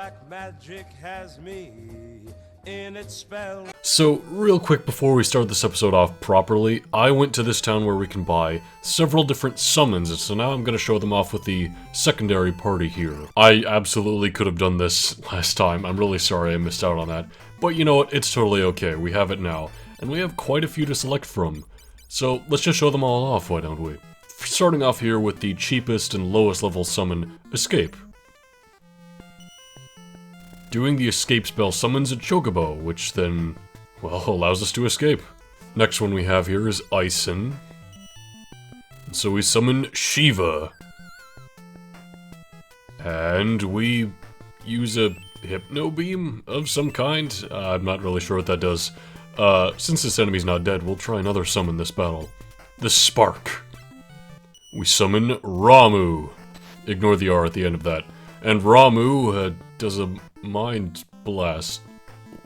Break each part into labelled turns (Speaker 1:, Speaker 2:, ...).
Speaker 1: black magic has me in its spell.
Speaker 2: So, real quick before we start this episode off properly, I went to this town where we can buy several different summons, and so now I'm going to show them off with the secondary party here. I absolutely could have done this last time. I'm really sorry I missed out on that. But you know what? It's totally okay. We have it now. And we have quite a few to select from. So, let's just show them all off, why don't we? Starting off here with the cheapest and lowest level summon, Escape. Doing the escape spell summons a chocobo, which then, well, allows us to escape. Next one we have here is Ison. So we summon Shiva. And we use a hypno beam of some kind. I'm not really sure what that does. Since this enemy's not dead, we'll try another summon this battle. The Spark. We summon Ramu. Ignore the R at the end of that. And Ramu does a Mind Blast.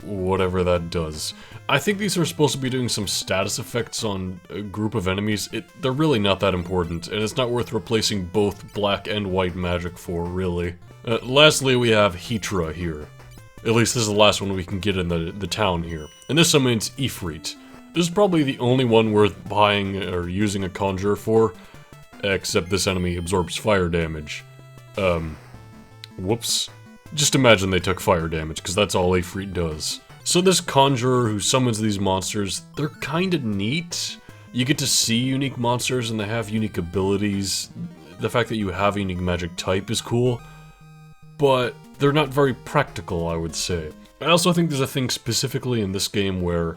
Speaker 2: Whatever that does. I think these are supposed to be doing some status effects on a group of enemies. They're really not that important, and it's not worth replacing both black and white magic for, really. Lastly, we have Hitra here. At least this is the last one we can get in the town here. And this summons Ifrit. This is probably the only one worth buying or using a conjure for, except this enemy absorbs fire damage. Whoops. Just imagine they took fire damage, because that's all Ifrit does. So this conjurer who summons these monsters, they're kinda neat. You get to see unique monsters and they have unique abilities. The fact that you have a unique magic type is cool, but they're not very practical, I would say. I also think there's a thing specifically in this game where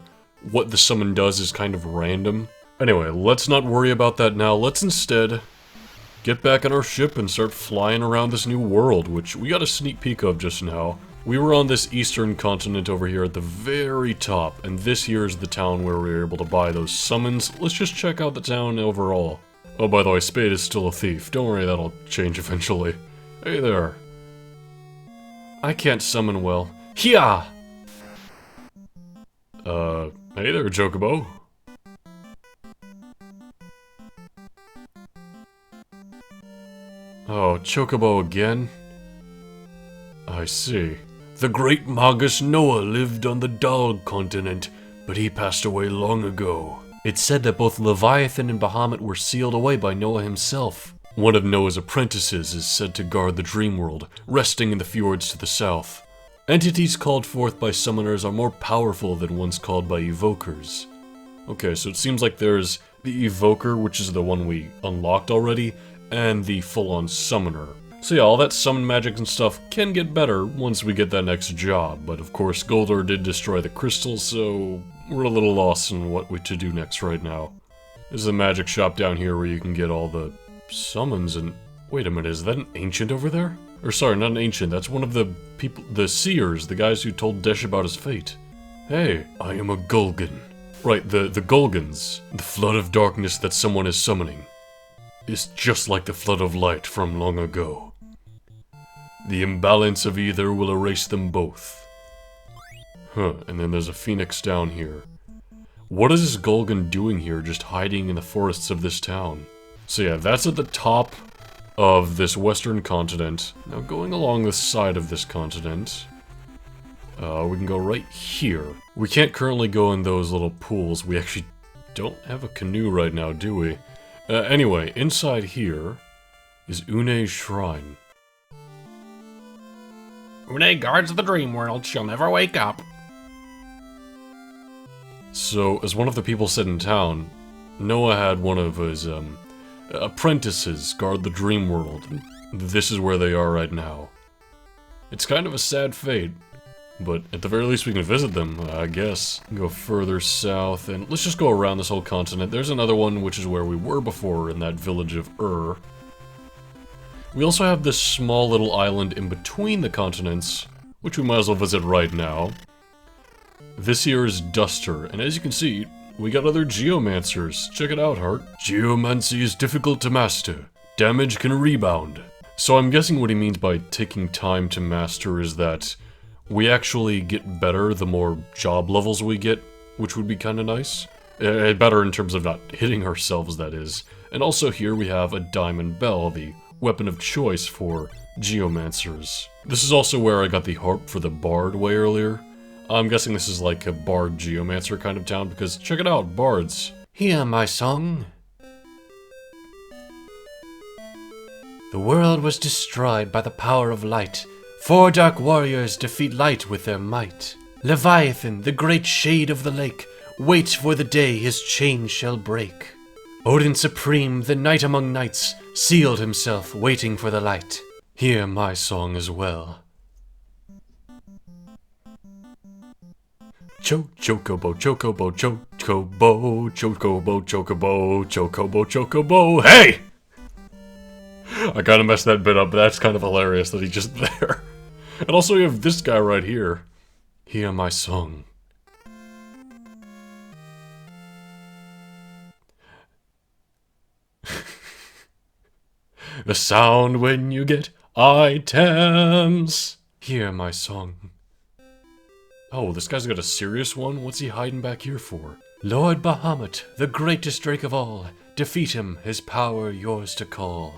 Speaker 2: what the summon does is kind of random. Anyway, let's not worry about that now. Let's instead get back on our ship and start flying around this new world, which we got a sneak peek of just now. We were on this eastern continent over here at the very top, and this here is the town where we were able to buy those summons. Let's just check out the town overall. Oh, by the way, Spade is still a thief. Don't worry, that'll change eventually. Hey there. I can't summon well. Hiya! Hey there, Chocobo. Oh, Chocobo again? I see. The great Magus Noah lived on the Dog continent, but he passed away long ago. It's said that both Leviathan and Bahamut were sealed away by Noah himself. One of Noah's apprentices is said to guard the dream world, resting in the fjords to the south. Entities called forth by summoners are more powerful than ones called by evokers. Okay, so it seems like there's the evoker, which is the one we unlocked already, and the full-on summoner. So yeah, all that summon magic and stuff can get better once we get that next job, but of course Goldor did destroy the crystal, so we're a little lost in what to do next right now. There's a magic shop down here where you can get all the summons and... Wait a minute, is that an ancient over there? Or sorry, not an ancient, that's one of the people, the seers, the guys who told Desh about his fate. Hey, I am a Gulgan. Right, the Gulgans, the flood of darkness that someone is summoning, is just like the flood of light from long ago. The imbalance of either will erase them both. Huh, and then there's a phoenix down here. What is this Gulgan doing here, just hiding in the forests of this town? So yeah, that's at the top of this western continent. Now going along the side of this continent, we can go right here. We can't currently go in those little pools. We actually don't have a canoe right now, do we? Anyway, inside here is Une's shrine.
Speaker 3: Une guards the dream world, she'll never wake up.
Speaker 2: So, as one of the people said in town, Noah had one of his, apprentices guard the dream world. This is where they are right now. It's kind of a sad fate, but at the very least we can visit them, I guess. Go further south, and let's just go around this whole continent. There's another one, which is where we were before, in that village of Ur. We also have this small little island in between the continents, which we might as well visit right now. This here is Duster, and as you can see, we got other geomancers. Check it out, Hart. Geomancy is difficult to master. Damage can rebound. So I'm guessing what he means by taking time to master is that we actually get better the more job levels we get, which would be kind of nice. Better in terms of not hitting ourselves, that is. And also here we have a diamond bell, the weapon of choice for geomancers. This is also where I got the harp for the bard way earlier. I'm guessing this is like a bard geomancer kind of town, because check it out, bards. Hear my song. The world was destroyed by the power of light. 4 dark warriors defeat light with their might. Leviathan, the great shade of the lake, waits for the day his chains shall break. Odin supreme, the knight among knights, sealed himself, waiting for the light. Hear my song as well. Chocobo, chocobo, chocobo, chocobo, chocobo, chocobo, chocobo. Hey! I kind of messed that bit up, but that's kind of hilarious that he's just there. And also you have this guy right here. Hear my song. The sound when you get items. Hear my song. Oh, this guy's got a serious one? What's he hiding back here for? Lord Bahamut, the greatest drake of all. Defeat him, his power yours to call.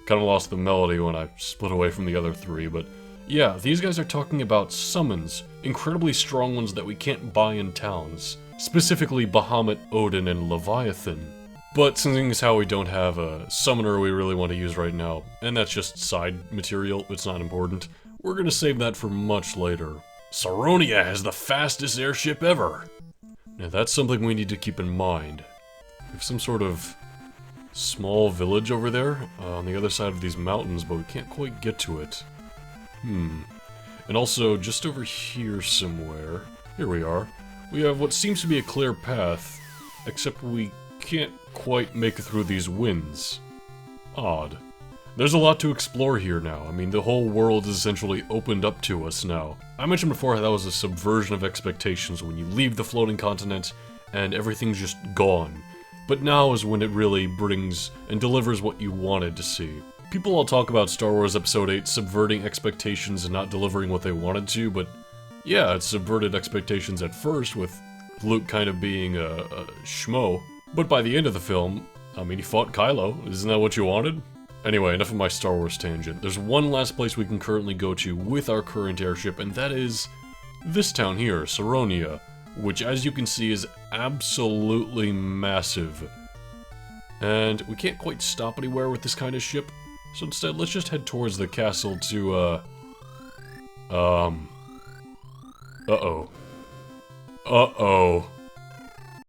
Speaker 2: Kind of lost the melody when I split away from the other 3, but yeah, these guys are talking about summons, incredibly strong ones that we can't buy in towns. Specifically Bahamut, Odin, and Leviathan. But seeing as how we don't have a summoner we really want to use right now, and that's just side material, it's not important, we're gonna save that for much later. Saronia has the fastest airship ever! Now that's something we need to keep in mind. We have some sort of small village over there, on the other side of these mountains, but we can't quite get to it. And also, just over here somewhere, here we are, we have what seems to be a clear path, except we can't quite make it through these winds. Odd. There's a lot to explore here now. I mean, the whole world is essentially opened up to us now. I mentioned before how that was a subversion of expectations when you leave the floating continent and everything's just gone. But now is when it really brings and delivers what you wanted to see. People all talk about Star Wars Episode 8 subverting expectations and not delivering what they wanted to, but yeah, it subverted expectations at first with Luke kind of being a schmo. But by the end of the film, I mean, he fought Kylo. Isn't that what you wanted? Anyway, enough of my Star Wars tangent. There's one last place we can currently go to with our current airship, and that is this town here, Saronia, which as you can see is absolutely massive. And we can't quite stop anywhere with this kind of ship, so instead let's just head towards the castle to, Uh-oh. Uh-oh.